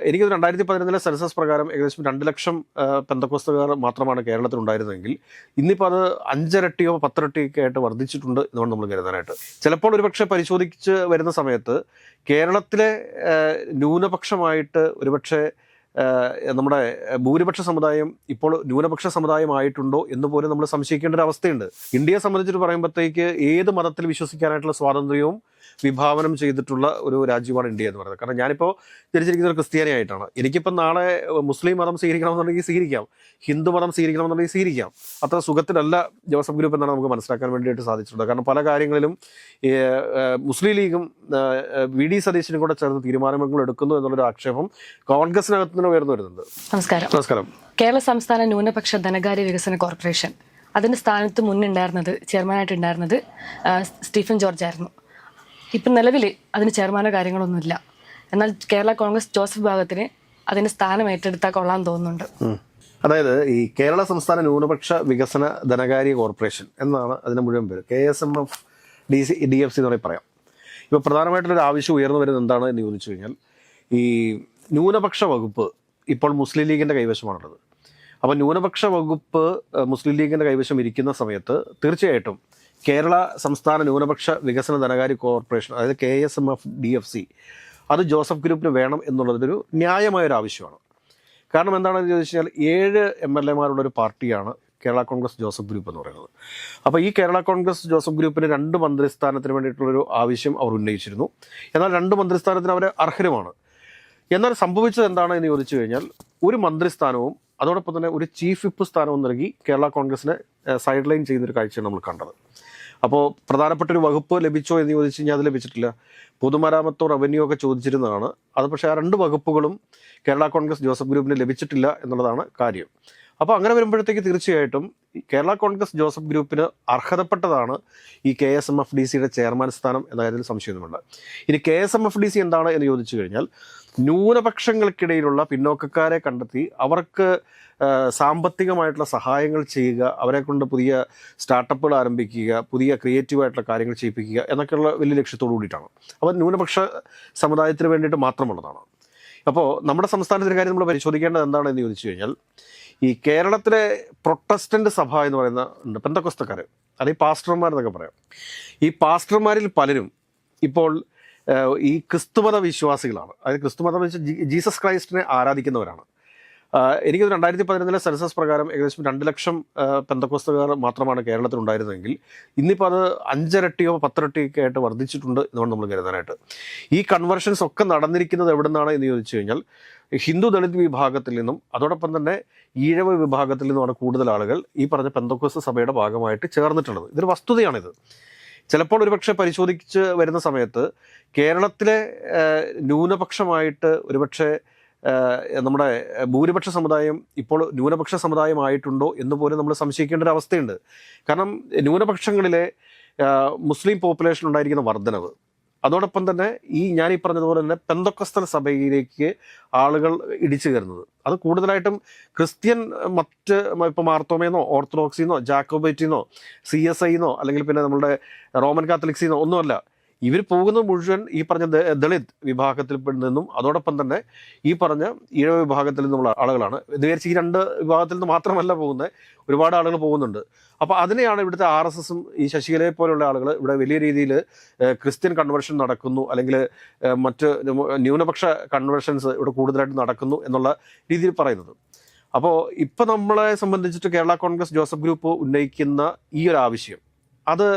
എനിക്ക് 2011 സെൻസസ് പ്രകാരം ഏകദേശം 2 ലക്ഷം പെന്തക്കോസ്തുകാർ മാത്രമാണ് കേരളത്തിൽ ഉണ്ടായിരുന്നതെങ്കിൽ ഇന്നിപ്പോൾ അത് 5 ഇരട്ടിയോ 10 ഇരട്ടിയൊക്കെ ആയിട്ട് വർദ്ധിച്ചിട്ടുണ്ട് എന്നാണ് നമ്മൾ കരുതാനായിട്ട്. ചിലപ്പോൾ ഒരുപക്ഷെ പരിശോധിച്ച് വരുന്ന സമയത്ത് കേരളത്തിലെ ന്യൂനപക്ഷമായിട്ട് ഒരുപക്ഷെ നമ്മുടെ ഭൂരിപക്ഷ സമുദായം ഇപ്പോൾ ന്യൂനപക്ഷ സമുദായമായിട്ടുണ്ടോ എന്ന് പോലും നമ്മൾ സംശയിക്കേണ്ട ഒരു അവസ്ഥയുണ്ട്. ഇന്ത്യയെ സംബന്ധിച്ചിട്ട് പറയുമ്പോഴത്തേക്ക് ഏത് മതത്തിൽ വിശ്വസിക്കാനായിട്ടുള്ള സ്വാതന്ത്ര്യവും വിഭാവനം ചെയ്തിട്ടുള്ള ഒരു രാജ്യമാണ് ഇന്ത്യ എന്ന് പറയുന്നത്. കാരണം ഞാനിപ്പോൾ ജനിച്ചിരിക്കുന്ന ഒരു ക്രിസ്ത്യാനിയായിട്ടാണ്. എനിക്കിപ്പം നാളെ മുസ്ലിം മതം സ്വീകരിക്കണമെന്നുണ്ടെങ്കിൽ സ്വീകരിക്കാം, ഹിന്ദു മതം സ്വീകരിക്കണമെന്നുണ്ടെങ്കിൽ സ്വീകരിക്കാം. അത്ര സുഖത്തിലല്ല ജോസഫ് ഗ്രൂപ്പ് എന്നാണ് നമുക്ക് മനസ്സിലാക്കാൻ വേണ്ടിയിട്ട് സാധിച്ചിട്ടുണ്ട്. കാരണം പല കാര്യങ്ങളിലും മുസ്ലിം ലീഗും VD സതീശനും കൂടെ ചേർന്ന് തീരുമാനങ്ങൾ എടുക്കുന്നു എന്നുള്ളൊരു ആക്ഷേപം കോൺഗ്രസിനകത്ത് നിന്ന് ഉയർന്നു വരുന്നുണ്ട്. നമസ്കാരം. കേരള സംസ്ഥാന ന്യൂനപക്ഷ ധനകാര്യ വികസന കോർപ്പറേഷൻ അതിന്റെ സ്ഥാനത്ത് മുന്നുണ്ടായിരുന്നത് ചെയർമാനായിട്ടുണ്ടായിരുന്നത് സ്റ്റീഫൻ ജോർജ് ആയിരുന്നു. ഇപ്പം നിലവിൽ അതിന് ചെയർമാനോ കാര്യങ്ങളൊന്നുമില്ല. എന്നാൽ കേരള കോൺഗ്രസ് ജോസഫ് വിഭാഗത്തിന് അതിന്റെ സ്ഥാനം ഏറ്റെടുത്താൽ കൊള്ളാൻ തോന്നുന്നുണ്ട്. അതായത് ഈ കേരള സംസ്ഥാന ന്യൂനപക്ഷ വികസന ധനകാര്യ കോർപ്പറേഷൻ എന്നാണ് അതിന് മുഴുവൻ പേര്. KSMF DFC എന്ന് വേണമെങ്കിൽ പറയാം. ഇപ്പോൾ പ്രധാനമായിട്ടുള്ളൊരു ആവശ്യം ഉയർന്നു വരുന്നത് എന്താണ് എന്ന് ചോദിച്ചു കഴിഞ്ഞാൽ, ഈ ന്യൂനപക്ഷ വകുപ്പ് ഇപ്പോൾ മുസ്ലിം ലീഗിൻ്റെ കൈവശമാണുള്ളത്. അപ്പോൾ ന്യൂനപക്ഷ വകുപ്പ് മുസ്ലിം ലീഗിൻ്റെ കൈവശം ഇരിക്കുന്ന സമയത്ത് തീർച്ചയായിട്ടും കേരള സംസ്ഥാന ന്യൂനപക്ഷ വികസന ധനകാര്യ കോർപ്പറേഷൻ അതായത് KSMF DFC അത് ജോസഫ് ഗ്രൂപ്പിന് വേണം എന്നുള്ളതൊരു ന്യായമായൊരു ആവശ്യമാണ്. കാരണം എന്താണെന്ന് ചോദിച്ചു കഴിഞ്ഞാൽ 7 MLA ഒരു പാർട്ടിയാണ് കേരള കോൺഗ്രസ് ജോസഫ് ഗ്രൂപ്പ് എന്ന് പറയുന്നത്. അപ്പോൾ ഈ കേരള കോൺഗ്രസ് ജോസഫ് ഗ്രൂപ്പിന് 2 മന്ത്രിസ്ഥാനത്തിന് വേണ്ടിയിട്ടുള്ളൊരു ആവശ്യം അവർ ഉന്നയിച്ചിരുന്നു. എന്നാൽ 2 മന്ത്രിസ്ഥാനത്തിന് അവർ അർഹരുമാണ്. എന്നാൽ സംഭവിച്ചത് എന്താണ് എന്ന് ചോദിച്ചു കഴിഞ്ഞാൽ, ഒരു മന്ത്രിസ്ഥാനവും അതോടൊപ്പം തന്നെ ഒരു ചീഫ് വിപ്പ് സ്ഥാനവും നൽകി കേരള കോൺഗ്രസിനെ സൈഡ് ലൈൻ ചെയ്യുന്നൊരു കാഴ്ചയാണ് നമ്മൾ കണ്ടത്. അപ്പോൾ പ്രധാനപ്പെട്ടൊരു വകുപ്പ് ലഭിച്ചോ എന്ന് ചോദിച്ചു കഴിഞ്ഞാൽ അത് ലഭിച്ചിട്ടില്ല. പൊതുമരാമത്തോ റവന്യൂ ഒക്കെ ചോദിച്ചിരുന്നതാണ് അത്. പക്ഷേ ആ 2 വകുപ്പുകളും കേരള കോൺഗ്രസ് ജോസഫ് ഗ്രൂപ്പിന് ലഭിച്ചിട്ടില്ല എന്നുള്ളതാണ് കാര്യം. അപ്പോൾ അങ്ങനെ വരുമ്പോഴത്തേക്ക് തീർച്ചയായിട്ടും കേരള കോൺഗ്രസ് ജോസഫ് ഗ്രൂപ്പിന് അർഹതപ്പെട്ടതാണ് ഈ KSMF DC ചെയർമാൻ സ്ഥാനം എന്ന കാര്യത്തിൽ സംശയമൊന്നുമില്ല. ഇനി KSMF DC എന്താണ് എന്ന് ചോദിച്ചു കഴിഞ്ഞാൽ, ന്യൂനപക്ഷങ്ങൾക്കിടയിലുള്ള പിന്നോക്കക്കാരെ കണ്ടെത്തി അവർക്ക് സാമ്പത്തികമായിട്ടുള്ള സഹായങ്ങൾ ചെയ്യുക, അവരെ കൊണ്ട് പുതിയ സ്റ്റാർട്ടപ്പുകൾ ആരംഭിക്കുക, പുതിയ ക്രിയേറ്റീവായിട്ടുള്ള കാര്യങ്ങൾ ചെയ്യിപ്പിക്കുക എന്നൊക്കെയുള്ള വലിയ ലക്ഷ്യത്തോടു കൂടിയിട്ടാണ്. അപ്പോൾ ന്യൂനപക്ഷ സമുദായത്തിന് വേണ്ടിയിട്ട് മാത്രമുള്ളതാണ്. അപ്പോൾ നമ്മുടെ സംസ്ഥാനത്തിൻ്റെ കാര്യം നമ്മൾ പരിശോധിക്കേണ്ടത് എന്താണെന്ന് ചോദിച്ചു കഴിഞ്ഞാൽ, ഈ കേരളത്തിലെ പ്രൊട്ടസ്റ്റന്റ് സഭ എന്ന് പറയുന്ന ഉണ്ട്, പെന്തക്കോസ്തക്കാർ, അല്ലെങ്കിൽ പാസ്റ്റർമാരെന്നൊക്കെ പറയാം. ഈ പാസ്റ്റർമാരിൽ പലരും ഇപ്പോൾ ഈ ക്രിസ്തുമത വിശ്വാസികളാണ്. അതായത് ക്രിസ്തുമതം വെച്ച് ജീസസ് ക്രൈസ്റ്റിനെ ആരാധിക്കുന്നവരാണ്. എനിക്ക് 2011 സെൻസസ് പ്രകാരം ഏകദേശം 2 ലക്ഷം പെന്തക്കോസ്തുകാർ മാത്രമാണ് കേരളത്തിൽ ഉണ്ടായിരുന്നതെങ്കിൽ ഇന്നിപ്പോൾ അത് 5 ഇരട്ടിയോ 10 ഇരട്ടിയൊക്കെ ആയിട്ട് വർദ്ധിച്ചിട്ടുണ്ട് എന്നാണ് നമ്മൾ കരുതാനായിട്ട്. ഈ കൺവെർഷൻസ് ഒക്കെ നടന്നിരിക്കുന്നത് എവിടെ നിന്നാണ് എന്ന് ചോദിച്ചു കഴിഞ്ഞാൽ, ഹിന്ദു ദളിത് വിഭാഗത്തിൽ നിന്നും അതോടൊപ്പം തന്നെ ഈഴവ വിഭാഗത്തിൽ നിന്നുമാണ് കൂടുതൽ ആളുകൾ ഈ പറഞ്ഞ പെന്തക്കോസ്ത് സഭയുടെ ഭാഗമായിട്ട് ചേർന്നിട്ടുള്ളത്. ഇതൊരു വസ്തുതയാണിത്. ചിലപ്പോൾ ഒരുപക്ഷെ പരിശോധിച്ച് വരുന്ന സമയത്ത് കേരളത്തിലെ ന്യൂനപക്ഷമായിട്ട് ഒരുപക്ഷെ നമ്മുടെ ഭൂരിപക്ഷ സമുദായം ഇപ്പോൾ ന്യൂനപക്ഷ സമുദായമായിട്ടുണ്ടോ എന്ന് പോലും നമ്മൾ സംശയിക്കേണ്ട ഒരു അവസ്ഥയുണ്ട്. കാരണം ന്യൂനപക്ഷങ്ങളിലെ മുസ്ലിം പോപ്പുലേഷൻ ഉണ്ടായിരിക്കുന്ന വർധനവ്, അതോടൊപ്പം തന്നെ ഞാനീ പറഞ്ഞതുപോലെ തന്നെ പെന്തക്കോസ്തൽ സഭയിലേക്ക് ആളുകൾ ഇടിച്ചു കയറുന്നത്, അത് കൂടുതലായിട്ടും ക്രിസ്ത്യൻ മറ്റ് ഇപ്പോൾ മാർത്തോമയെന്നോ ഓർത്തഡോക്സിന്നോ ജാക്കോബൈറ്റിന്നോ CSIന്നോ അല്ലെങ്കിൽ പിന്നെ നമ്മളുടെ റോമൻ കാത്തലിക്സിന്നോ ഒന്നുമല്ല. ഇവർ പോകുന്നത് മുഴുവൻ ഈ പറഞ്ഞ ദളിത് വിഭാഗത്തിൽ നിന്നും അതോടൊപ്പം തന്നെ ഈ പറഞ്ഞ ഈഴവ വിഭാഗത്തിൽ നിന്നുള്ള ആളുകളാണ്. ഇത് വിചാരിച്ച് ഈ 2 വിഭാഗത്തിൽ നിന്ന് മാത്രമല്ല പോകുന്നത്, ഒരുപാട് ആളുകൾ പോകുന്നുണ്ട്. അപ്പോൾ അതിനെയാണ് ഇവിടുത്തെ RSSും ഈ ശശികലയെ പോലുള്ള ആളുകൾ ഇവിടെ വലിയ രീതിയിൽ ക്രിസ്ത്യൻ കൺവേർഷൻ നടക്കുന്നു, അല്ലെങ്കിൽ മറ്റ് ന്യൂനപക്ഷ കൺവേർഷൻസ് ഇവിടെ കൂടുതലായിട്ട് നടക്കുന്നു എന്നുള്ള രീതിയിൽ പറയുന്നത്. അപ്പോൾ ഇപ്പോൾ നമ്മളെ സംബന്ധിച്ചിട്ട് കേരള കോൺഗ്രസ് ജോസഫ് ഗ്രൂപ്പ് ഉന്നയിക്കുന്ന ഈ ഒരു ആവശ്യം അത്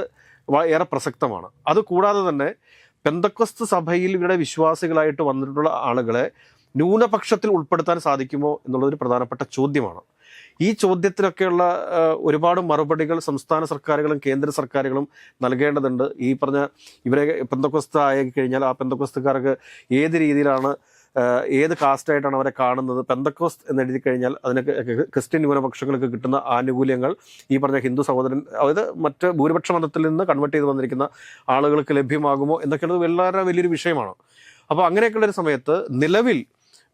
ഏറെ പ്രസക്തമാണ്. അതുകൂടാതെ തന്നെ പെന്തക്കോസ്ത് സഭയിൽ ഇവിടെ വിശ്വാസികളായിട്ട് വന്നിട്ടുള്ള ആളുകളെ ന്യൂനപക്ഷത്തിൽ ഉൾപ്പെടുത്താൻ സാധിക്കുമോ എന്നുള്ളതൊരു പ്രധാനപ്പെട്ട ചോദ്യമാണ്. ഈ ചോദ്യത്തിനൊക്കെയുള്ള ഒരുപാട് മറുപടികൾ സംസ്ഥാന സർക്കാരുകളും കേന്ദ്ര സർക്കാരുകളും നൽകേണ്ടതുണ്ട്. ഈ പറഞ്ഞ ഇവരെ പെന്തക്കോസ്ത് ആയി കഴിഞ്ഞാൽ ആ പെന്തക്കോസ്തുകാർക്ക് ഏത് രീതിയിലാണ് ഏത് കാസ്റ്റായിട്ടാണ് അവരെ കാണുന്നത്, പെന്തക്കോസ്ത് എന്ന് എഴുതി കഴിഞ്ഞാൽ അതിന് ക്രിസ്ത്യൻ ന്യൂനപക്ഷങ്ങൾക്ക് കിട്ടുന്ന ആനുകൂല്യങ്ങൾ ഈ പറഞ്ഞ ഹിന്ദു സഹോദരൻ അതായത് മറ്റ് ഭൂരിപക്ഷ മതത്തിൽ നിന്ന് കൺവേർട്ട് ചെയ്ത് വന്നിരിക്കുന്ന ആളുകൾക്ക് ലഭ്യമാകുമോ എന്നൊക്കെയുള്ളത് വളരെ വലിയൊരു വിഷയമാണ്. അപ്പോൾ അങ്ങനെയൊക്കെയുള്ളൊരു സമയത്ത് നിലവിൽ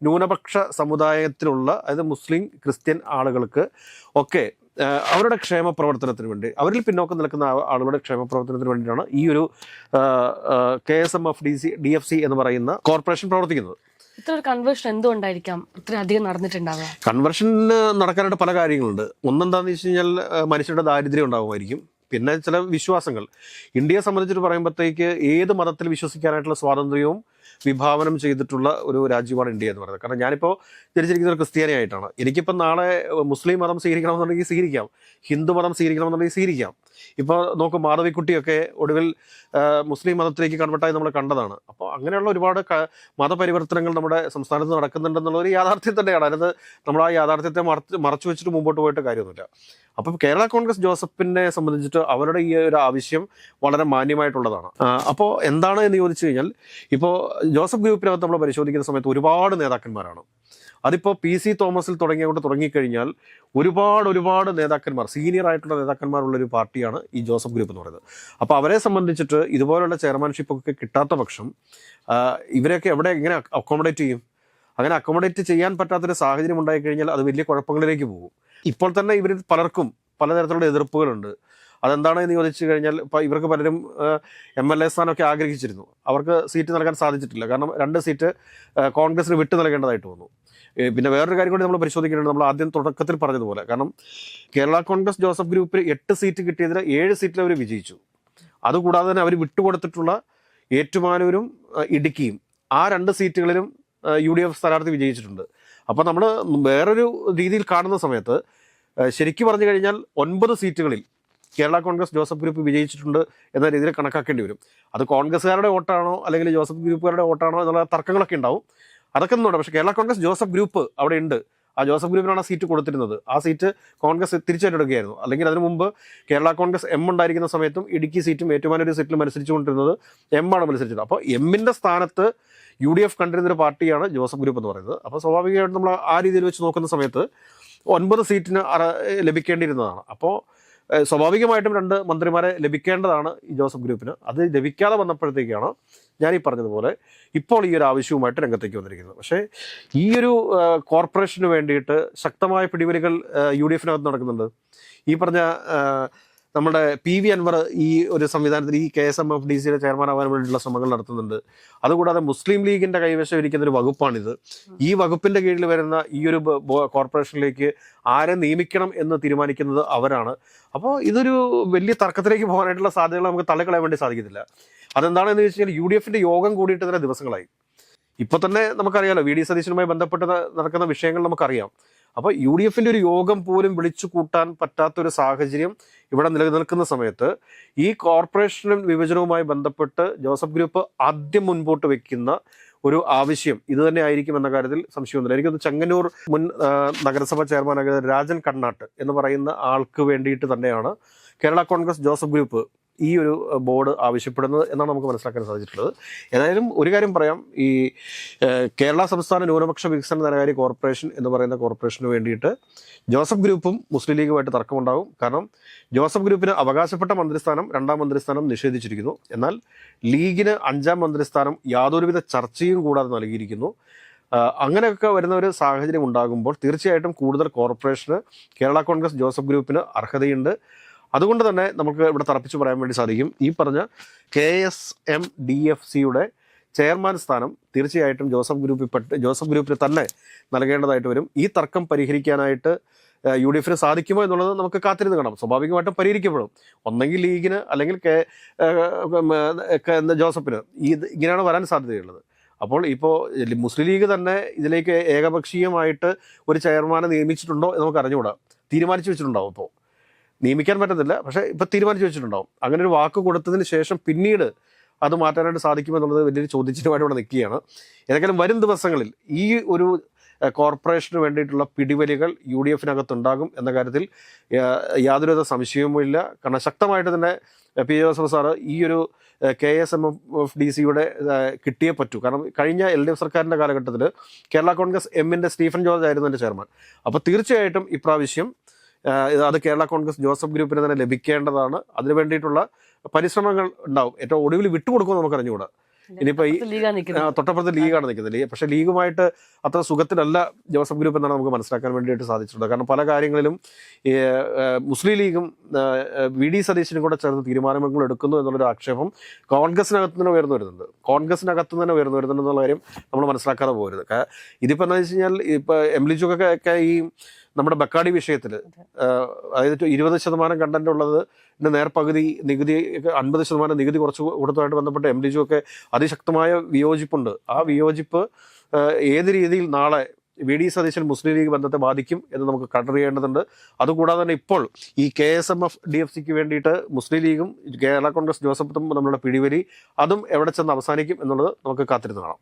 ന്യൂനപക്ഷ സമുദായത്തിലുള്ള അതായത് മുസ്ലിം ക്രിസ്ത്യൻ ആളുകൾക്ക് ഒക്കെ അവരുടെ ക്ഷേമ പ്രവർത്തനത്തിന് വേണ്ടി, അവരിൽ പിന്നോക്കം നിൽക്കുന്ന ആളുകളുടെ ക്ഷേമ പ്രവർത്തനത്തിന് വേണ്ടിയിട്ടാണ് ഈ ഒരു KSMF DFC എന്ന് പറയുന്ന കോർപ്പറേഷൻ പ്രവർത്തിക്കുന്നത്. ഇത്ര ഒരു കൺവേർഷൻ എന്തുകൊണ്ടായിരിക്കാം ഇത്ര അധികം നടന്നിട്ടുണ്ടാവുക? കൺവെർഷന് നടക്കാനായിട്ട് പല കാര്യങ്ങളുണ്ട്. ഒന്നെന്താണെന്ന് വെച്ച് കഴിഞ്ഞാൽ മനുഷ്യരുടെ ദാരിദ്ര്യം ഉണ്ടാകുമായിരിക്കും. പിന്നെ ചില വിശ്വാസങ്ങൾ. ഇന്ത്യയെ സംബന്ധിച്ചിട്ട് പറയുമ്പോഴത്തേക്ക് ഏത് മതത്തിൽ വിശ്വസിക്കാനായിട്ടുള്ള സ്വാതന്ത്ര്യവും വിഭാവനം ചെയ്തിട്ടുള്ള ഒരു രാജ്യമാണ് ഇന്ത്യ എന്ന് പറയുന്നത്. കാരണം ഞാനിപ്പോൾ ജനിച്ചിരിക്കുന്ന ഒരു ക്രിസ്ത്യാനിയായിട്ടാണ്. എനിക്കിപ്പോൾ നാളെ മുസ്ലിം മതം സ്വീകരിക്കണമെന്നുണ്ടെങ്കിൽ സ്വീകരിക്കാം, ഹിന്ദു മതം സ്വീകരിക്കണമെന്നുണ്ടെങ്കിൽ സ്വീകരിക്കാം. ഇപ്പോൾ നോക്കും, മാധവിക്കുട്ടിയൊക്കെ ഒടുവിൽ മുസ്ലിം മതത്തിലേക്ക് കൺവേർട്ടായി നമ്മൾ കണ്ടതാണ്. അപ്പോൾ അങ്ങനെയുള്ള ഒരുപാട് മതപരിവർത്തനങ്ങൾ നമ്മുടെ സംസ്ഥാനത്ത് നടക്കുന്നുണ്ടെന്നുള്ള ഒരു യാഥാർത്ഥ്യം തന്നെയാണ്. അതിനകത്ത് നമ്മൾ ആ യാഥാർത്ഥ്യത്തെ മറച്ചു വെച്ചിട്ട് മുമ്പോട്ട് പോയിട്ട് കാര്യമൊന്നുമില്ല. അപ്പം കേരള കോൺഗ്രസ് ജോസഫിനെ സംബന്ധിച്ചിട്ട് അവരുടെ ഈ ഒരു ആവശ്യം വളരെ മാന്യമായിട്ടുള്ളതാണ്. അപ്പോൾ എന്താണ് എന്ന് ചോദിച്ചു കഴിഞ്ഞാൽ, ഇപ്പോൾ ജോസഫ് ഗ്രൂപ്പിനകത്ത് നമ്മൾ പരിശോധിക്കുന്ന സമയത്ത് ഒരുപാട് നേതാക്കന്മാരാണ്. അതിപ്പോൾ PC തോമസിൽ തുടങ്ങിക്കഴിഞ്ഞാൽ ഒരുപാട് നേതാക്കന്മാർ, സീനിയർ ആയിട്ടുള്ള നേതാക്കന്മാരുള്ളൊരു പാർട്ടിയാണ് ഈ ജോസഫ് ഗ്രൂപ്പ് എന്ന് പറയുന്നത്. അപ്പോൾ അവരെ സംബന്ധിച്ചിട്ട് ഇതുപോലുള്ള ചെയർമാൻഷിപ്പൊക്കെ കിട്ടാത്ത പക്ഷം ഇവരെയൊക്കെ എങ്ങനെ അക്കോമഡേറ്റ് ചെയ്യും? അങ്ങനെ അക്കോമഡേറ്റ് ചെയ്യാൻ പറ്റാത്തൊരു സാഹചര്യം ഉണ്ടായിക്കഴിഞ്ഞാൽ അത് വലിയ കുഴപ്പങ്ങളിലേക്ക് പോകും. ഇപ്പോൾ തന്നെ ഇവരിൽ പലർക്കും പലതരത്തിലുള്ള എതിർപ്പുകളുണ്ട്. അതെന്താണെന്ന് ചോദിച്ചു കഴിഞ്ഞാൽ, ഇപ്പോൾ ഇവർക്ക് പലരും MLA സ്ഥാനമൊക്കെ ആഗ്രഹിച്ചിരുന്നു. അവർക്ക് സീറ്റ് നൽകാൻ സാധിച്ചിട്ടില്ല. കാരണം 2 സീറ്റ് കോൺഗ്രസിന് വിട്ടു നൽകേണ്ടതായിട്ട് വന്നു. പിന്നെ വേറൊരു കാര്യം കൂടി നമ്മൾ പരിശോധിക്കേണ്ടത്, നമ്മൾ ആദ്യം തുടക്കത്തിൽ പറഞ്ഞതുപോലെ, കാരണം കേരള കോൺഗ്രസ് ജോസഫ് ഗ്രൂപ്പിൽ 8 സീറ്റ് കിട്ടിയതിൽ 7 സീറ്റിൽ അവർ വിജയിച്ചു. അതുകൂടാതെ തന്നെ അവർ വിട്ടുകൊടുത്തിട്ടുള്ള ഏറ്റുമാനൂരും ഇടുക്കിയും ആ 2 സീറ്റുകളിലും UDF സ്ഥാനാർത്ഥി വിജയിച്ചിട്ടുണ്ട്. അപ്പോൾ നമ്മൾ വേറൊരു രീതിയിൽ കാണുന്ന സമയത്ത് ശരിക്കും പറഞ്ഞു കഴിഞ്ഞാൽ 9 സീറ്റുകളിൽ കേരള കോൺഗ്രസ് ജോസഫ് ഗ്രൂപ്പ് വിജയിച്ചിട്ടുണ്ട് എന്ന രീതിയിൽ കണക്കാക്കേണ്ടി വരും. അത് കോൺഗ്രസ്സുകാരുടെ വോട്ടാണോ അല്ലെങ്കിൽ ജോസഫ് ഗ്രൂപ്പുകാരുടെ വോട്ടാണോ എന്നുള്ള തർക്കങ്ങളൊക്കെ ഉണ്ടാവും. അതൊക്കെ ഒന്നും. പക്ഷേ കേരള കോൺഗ്രസ് ജോസഫ് ഗ്രൂപ്പ് അവിടെ ഉണ്ട്. ആ ജോസഫ് ഗ്രൂപ്പിനാണ് ആ സീറ്റ് കൊടുത്തിരുന്നത്. ആ സീറ്റ് കോൺഗ്രസ് തിരിച്ചെടുക്കുകയായിരുന്നു. അല്ലെങ്കിൽ അതിനു മുമ്പ് കേരള കോൺഗ്രസ് M ഉണ്ടായിരിക്കുന്ന സമയത്തും ഇടുക്കി സീറ്റും ഏറ്റുമാനൂർ സീറ്റിലും മത്സരിച്ചുകൊണ്ടിരുന്നത് M ആണ് മത്സരിച്ചത്. അപ്പോൾ M-ന്റെ സ്ഥാനത്ത് UDF കണ്ടിരുന്നൊരു പാർട്ടിയാണ് ജോസഫ് ഗ്രൂപ്പ് എന്ന് പറയുന്നത്. അപ്പോൾ സ്വാഭാവികമായിട്ടും നമ്മൾ ആ രീതിയിൽ വെച്ച് നോക്കുന്ന സമയത്ത് 9 സീറ്റിന് ലഭിക്കേണ്ടിയിരുന്നതാണ്. അപ്പോൾ സ്വാഭാവികമായിട്ടും 2 മന്ത്രിമാരെ ലഭിക്കേണ്ടതാണ് ഈ ജോസഫ് ഗ്രൂപ്പിന്. അത് ലഭിക്കാതെ വന്നപ്പോഴത്തേക്കാണ് ഞാനീ പറഞ്ഞതുപോലെ ഇപ്പോൾ ഈ ഒരു ആവശ്യവുമായിട്ട് രംഗത്തേക്ക് വന്നിരിക്കുന്നത്. പക്ഷേ ഈ ഒരു കോർപ്പറേഷന് വേണ്ടിയിട്ട് ശക്തമായ പിടിവലികൾ UDF-നകത്ത് നടക്കുന്നുണ്ട്. ഈ പറഞ്ഞ നമ്മുടെ PV അൻവർ ഈ ഒരു സംവിധാനത്തിൽ ഈ KSMFDCയുടെ ചെയർമാനാവാൻ വേണ്ടിയിട്ടുള്ള ശ്രമങ്ങൾ നടത്തുന്നുണ്ട്. അതുകൂടാതെ മുസ്ലിം ലീഗിൻ്റെ കൈവശം ഇരിക്കുന്ന ഒരു വകുപ്പാണിത്. ഈ വകുപ്പിൻ്റെ കീഴിൽ വരുന്ന ഈ ഒരു കോർപ്പറേഷനിലേക്ക് ആരെ നിയമിക്കണം എന്ന് തീരുമാനിക്കുന്നത് അവരാണ്. അപ്പോൾ ഇതൊരു വലിയ തർക്കത്തിലേക്ക് പോകാനായിട്ടുള്ള സാധ്യതകൾ നമുക്ക് തള്ളിക്കളയാൻ വേണ്ടി സാധിക്കത്തില്ല. അതെന്താണെന്ന് വെച്ച് കഴിഞ്ഞാൽ UDF-ന്റെ യോഗം കൂടിയിട്ട് തന്നെ ദിവസങ്ങളായി. ഇപ്പോൾ തന്നെ നമുക്കറിയാമല്ലോ, VD സതീശനുമായി ബന്ധപ്പെട്ട് നടക്കുന്ന വിഷയങ്ങൾ നമുക്കറിയാം. അപ്പോൾ UDF-ന്റെ ഒരു യോഗം പോലും വിളിച്ചു കൂട്ടാൻ പറ്റാത്തൊരു സാഹചര്യം ഇവിടെ നിലനിൽക്കുന്ന സമയത്ത് ഈ കോർപ്പറേഷനും വിഭജനവുമായി ബന്ധപ്പെട്ട് ജോസഫ് ഗ്രൂപ്പ് ആദ്യം മുൻപോട്ട് വെക്കുന്ന ഒരു ആവശ്യം ഇത് തന്നെ ആയിരിക്കും എന്ന കാര്യത്തിൽ സംശയമൊന്നുമില്ല. എനിക്കൊന്ന് ചെങ്ങന്നൂർ മുൻ നഗരസഭാ ചെയർമാനായ രാജൻ കണ്ണാട്ട് എന്ന് പറയുന്ന ആൾക്ക് വേണ്ടിയിട്ട് തന്നെയാണ് കേരള കോൺഗ്രസ് ജോസഫ് ഗ്രൂപ്പ് ഈ ഒരു ബോർഡ് ആവശ്യപ്പെടുന്നത് എന്നാണ് നമുക്ക് മനസ്സിലാക്കാൻ സാധിച്ചിട്ടുള്ളത്. ഏതായാലും ഒരു കാര്യം പറയാം, ഈ കേരള സംസ്ഥാന ന്യൂനപക്ഷ വികസന ധനകാര്യ കോർപ്പറേഷൻ എന്ന് പറയുന്ന കോർപ്പറേഷന് വേണ്ടിയിട്ട് ജോസഫ് ഗ്രൂപ്പും മുസ്ലിം ലീഗുമായിട്ട് തർക്കമുണ്ടാകും. കാരണം ജോസഫ് ഗ്രൂപ്പിന് അവകാശപ്പെട്ട മന്ത്രിസ്ഥാനം 2ാം മന്ത്രിസ്ഥാനം നിഷേധിച്ചിരിക്കുന്നു. എന്നാൽ ലീഗിന് 5ാം മന്ത്രിസ്ഥാനം യാതൊരുവിധ ചർച്ചയും കൂടാതെ നൽകിയിരിക്കുന്നു. അങ്ങനെയൊക്കെ വരുന്ന ഒരു സാഹചര്യം ഉണ്ടാകുമ്പോൾ തീർച്ചയായിട്ടും കൂടുതൽ കോർപ്പറേഷന് കേരള കോൺഗ്രസ് ജോസഫ് ഗ്രൂപ്പിന് അർഹതയുണ്ട്. അതുകൊണ്ട് തന്നെ നമുക്ക് ഇവിടെ തറപ്പിച്ച് പറയാൻ വേണ്ടി സാധിക്കും, ഈ പറഞ്ഞ KSMDFCയുടെ ചെയർമാൻ സ്ഥാനം തീർച്ചയായിട്ടും ജോസഫ് ഗ്രൂപ്പിന് തന്നെ നൽകേണ്ടതായിട്ട് വരും. ഈ തർക്കം പരിഹരിക്കാനായിട്ട് UDF-ന് സാധിക്കുമോ എന്നുള്ളത് നമുക്ക് കാത്തിരുന്ന് കാണാം. സ്വാഭാവികമായിട്ടും പരിഹരിക്കപ്പെടും. ഒന്നെങ്കിൽ ലീഗിന് അല്ലെങ്കിൽ ജോസഫിന് ഇങ്ങനെയാണ് വരാൻ സാധ്യതയുള്ളത്. അപ്പോൾ ഇപ്പോൾ മുസ്ലിം ലീഗ് തന്നെ ഇതിലേക്ക് ഏകപക്ഷീയമായിട്ട് ഒരു ചെയർമാനെ നിയമിച്ചിട്ടുണ്ടോ എന്ന് നമുക്ക് അറിഞ്ഞുകൂടാ. തീരുമാനിച്ചു വെച്ചിട്ടുണ്ടാവും. ഇപ്പോൾ നിയമിക്കാൻ പറ്റത്തില്ല, പക്ഷേ ഇപ്പോൾ തീരുമാനിച്ചു വെച്ചിട്ടുണ്ടാവും. അങ്ങനെ ഒരു വാക്ക് കൊടുത്തതിന് ശേഷം പിന്നീട് അത് മാറ്റാനായിട്ട് സാധിക്കുമെന്നുള്ളത് വലിയൊരു ചോദ്യചിഹ്നമായിട്ട് ഇവിടെ നിൽക്കുകയാണ്. ഏതെങ്കിലും വരും ദിവസങ്ങളിൽ ഈ ഒരു കോർപ്പറേഷന് വേണ്ടിയിട്ടുള്ള പിടിവലികൾ UDF-നകത്തുണ്ടാകും എന്ന കാര്യത്തിൽ യാതൊരുവിധ സംശയവുമില്ല. കാരണം ശക്തമായിട്ട് തന്നെ P. ജോസഫ് സാറ് ഈ ഒരു KSMFDCയുടെ കിട്ടിയേ പറ്റൂ. കാരണം കഴിഞ്ഞ LDF സർക്കാരിൻ്റെ കാലഘട്ടത്തിൽ കേരള കോൺഗ്രസ് M-ന്റെ സ്റ്റീഫൻ ജോർജ് ആയിരുന്നു എൻ്റെ ചെയർമാൻ. അപ്പോൾ തീർച്ചയായിട്ടും ഇപ്രാവശ്യം അത് കേരള കോൺഗ്രസ് ജോസഫ് ഗ്രൂപ്പിന് തന്നെ ലഭിക്കേണ്ടതാണ്. അതിനു വേണ്ടിയിട്ടുള്ള പരിശ്രമങ്ങൾ ഉണ്ടാവും. ഏറ്റവും ഒടുവിൽ വിട്ടുകൊടുക്കുമെന്ന് നമുക്ക് അറിഞ്ഞുകൂടാ. ഇനിയിപ്പോൾ ഈ ലീഗാണ് നിൽക്കുന്നത്. തൊട്ടപ്പുറത്ത് ലീഗാണ് നിൽക്കുന്നത്. പക്ഷേ ലീഗുമായിട്ട് അത്ര സുഖത്തിലല്ല ജോസഫ് ഗ്രൂപ്പ് എന്നാണ് നമുക്ക് മനസ്സിലാക്കാൻ വേണ്ടിയിട്ട് സാധിച്ചിട്ടുണ്ട്. കാരണം പല കാര്യങ്ങളിലും ഈ മുസ്ലിം ലീഗും VD സതീശനും കൂടെ ചേർന്ന് തീരുമാനങ്ങൾ എടുക്കുന്നു എന്നുള്ളൊരു ആക്ഷേപം കോൺഗ്രസിനകത്ത് തന്നെ ഉയർന്നു വരുന്നുണ്ട്. കോൺഗ്രസിനകത്ത് തന്നെ ഉയർന്നു വരുന്നുണ്ടെന്നുള്ള കാര്യം നമ്മൾ മനസ്സിലാക്കാതെ പോകരുത്. ഇതിപ്പോൾ എന്താ വെച്ച് കഴിഞ്ഞാൽ ഇപ്പോൾ എം ലിജുക്കൊക്കെ ഈ നമ്മുടെ ബക്കാടി വിഷയത്തിൽ അതായത് 20% കണ്ടന്റ് ഉള്ളത് നേർപകുതി നികുതി 50% നികുതി കുറച്ച് കൊടുത്തതായിട്ട് ബന്ധപ്പെട്ട് എം ലിജു ഒക്കെ അതിശക്തമായ വിയോജിപ്പുണ്ട്. ആ വിയോജിപ്പ് ഏത് രീതിയിൽ നാളെ VD സതീശൻ മുസ്ലിം ലീഗ് ബന്ധത്തെ ബാധിക്കും എന്ന് നമുക്ക് കണ്ടറിയേണ്ടതുണ്ട്. അതുകൂടാതെ തന്നെ ഇപ്പോൾ ഈ KSMF DFCക്ക് വേണ്ടിയിട്ട് മുസ്ലിം ലീഗും കേരള കോൺഗ്രസ് ജോസഫും നമ്മളുടെ പിടിവലി അതും എവിടെ ചെന്ന് അവസാനിക്കും എന്നുള്ളത് നമുക്ക് കാത്തിരുന്ന് കാണാം.